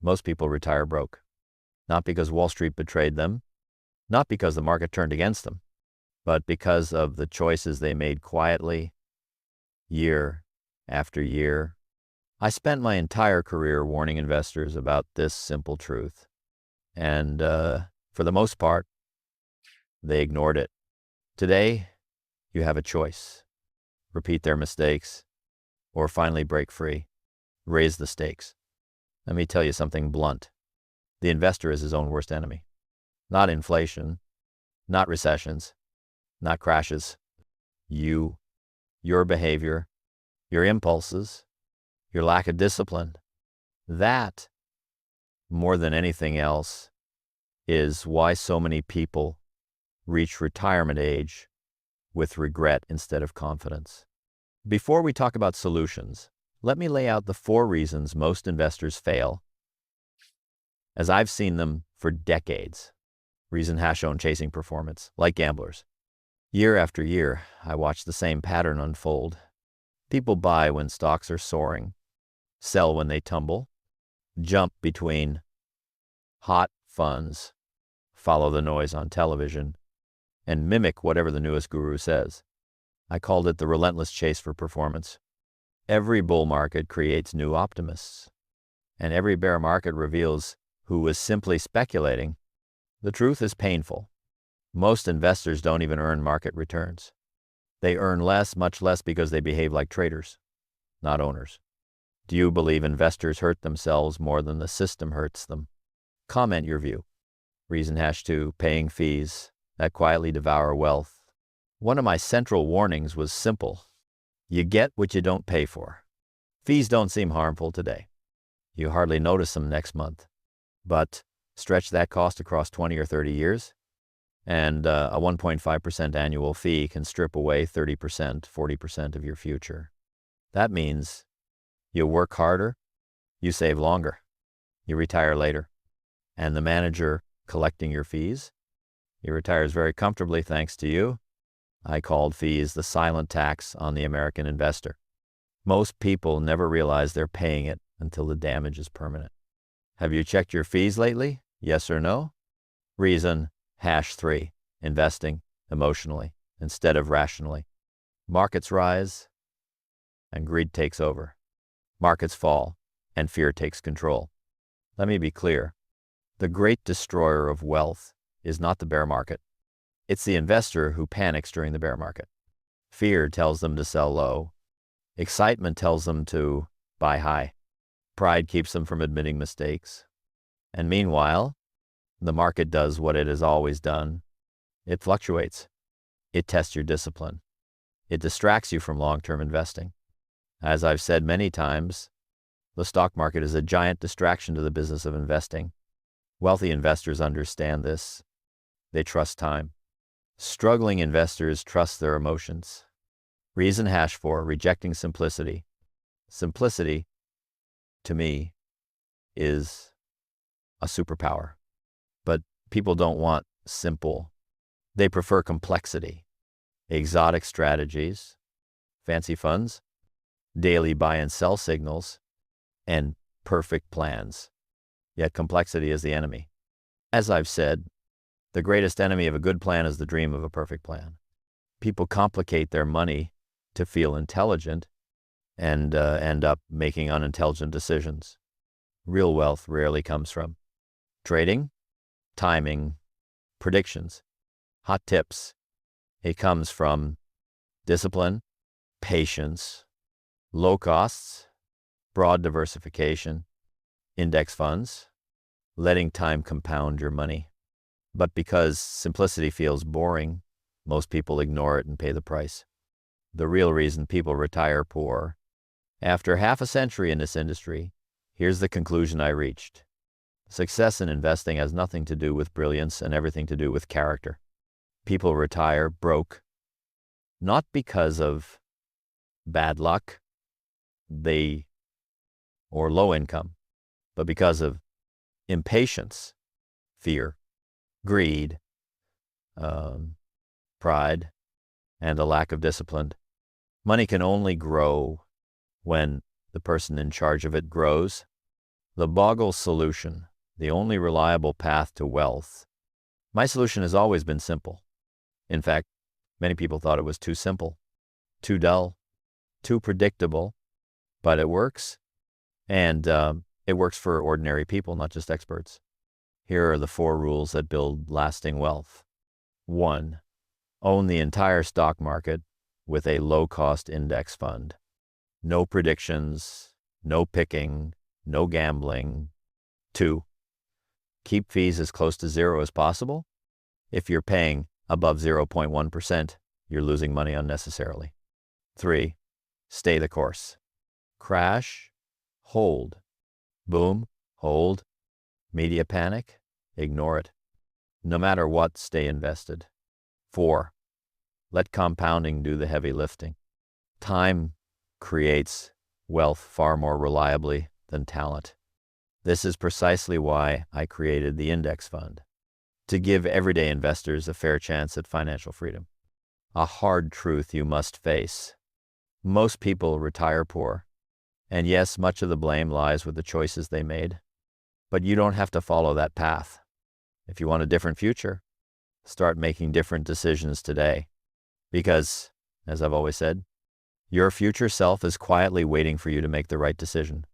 Most people retire broke. Not because Wall Street betrayed them, not because the market turned against them, but because of the choices they made quietly, year after year. I spent my entire career warning investors about this simple truth. And for the most part, they ignored it. Today, you have a choice. Repeat their mistakes, or finally break free. Raise the stakes. Let me tell you something blunt. The investor is his own worst enemy. Not inflation, not recessions, not crashes. You, your behavior, your impulses, your lack of discipline. That, more than anything else, is why so many people reach retirement age with regret instead of confidence. Before we talk about solutions, let me lay out the 4 reasons most investors fail, as I've seen them for decades. Reason hash shown chasing performance, like gamblers. Year after year, I watch the same pattern unfold. People buy when stocks are soaring, sell when they tumble, jump between hot funds, follow the noise on television, and mimic whatever the newest guru says. I called it the relentless chase for performance. Every bull market creates new optimists, and every bear market reveals who was simply speculating. The truth is painful. Most investors don't even earn market returns. They earn less, much less, because they behave like traders, not owners. Do you believe investors hurt themselves more than the system hurts them? Comment your view. Reason hash 2, paying fees that quietly devour wealth. One of my central warnings was simple. You get what you don't pay for. Fees don't seem harmful today. You hardly notice them next month. But stretch that cost across 20 or 30 years, and a 1.5% annual fee can strip away 30%, 40% of your future. That means you work harder, you save longer, you retire later, and the manager collecting your fees, he retires very comfortably thanks to you. I called fees the silent tax on the American investor. Most people never realize they're paying it until the damage is permanent. Have you checked your fees lately? Yes or no? Reason hash 3, investing emotionally instead of rationally. Markets rise and greed takes over. Markets fall and fear takes control. Let me be clear. The great destroyer of wealth is not the bear market. It's the investor who panics during the bear market. Fear tells them to sell low. Excitement tells them to buy high. Pride keeps them from admitting mistakes. And meanwhile, the market does what it has always done. It fluctuates. It tests your discipline. It distracts you from long-term investing. As I've said many times, the stock market is a giant distraction to the business of investing. Wealthy investors understand this. They trust time. Struggling investors trust their emotions. Reason hash 4, rejecting simplicity. Simplicity, to me, is a superpower. But people don't want simple. They prefer complexity, exotic strategies, fancy funds, daily buy and sell signals, and perfect plans. Yet complexity is the enemy. As I've said, the greatest enemy of a good plan is the dream of a perfect plan. People complicate their money to feel intelligent and end up making unintelligent decisions. Real wealth rarely comes from trading, timing, predictions, hot tips. It comes from discipline, patience, low costs, broad diversification, index funds, letting time compound your money. But because simplicity feels boring, most people ignore it and pay the price. The real reason people retire poor. After half a century in this industry, here's the conclusion I reached. Success in investing has nothing to do with brilliance and everything to do with character. People retire broke, not because of bad luck, or low income, but because of impatience, fear, greed, pride, and a lack of discipline. Money can only grow when the person in charge of it grows, The Bogle solution, the only reliable path to wealth. My solution has always been simple. In fact, many people thought it was too simple, too dull, too predictable, but it works. And it works for ordinary people, not just experts. Here are the 4 rules that build lasting wealth. 1. Own the entire stock market with a low-cost index fund. No predictions, no picking, no gambling. 2. Keep fees as close to zero as possible. If you're paying above 0.1%, you're losing money unnecessarily. 3. Stay the course. Crash, hold. Boom, hold. Media panic, ignore it. No matter what, stay invested. 4. Let compounding do the heavy lifting. Time creates wealth far more reliably than talent. This is precisely why I created the index fund, to give everyday investors a fair chance at financial freedom. A hard truth you must face. Most people retire poor, and yes, much of the blame lies with the choices they made, but you don't have to follow that path. If you want a different future, start making different decisions today, because, as I've always said, your future self is quietly waiting for you to make the right decision.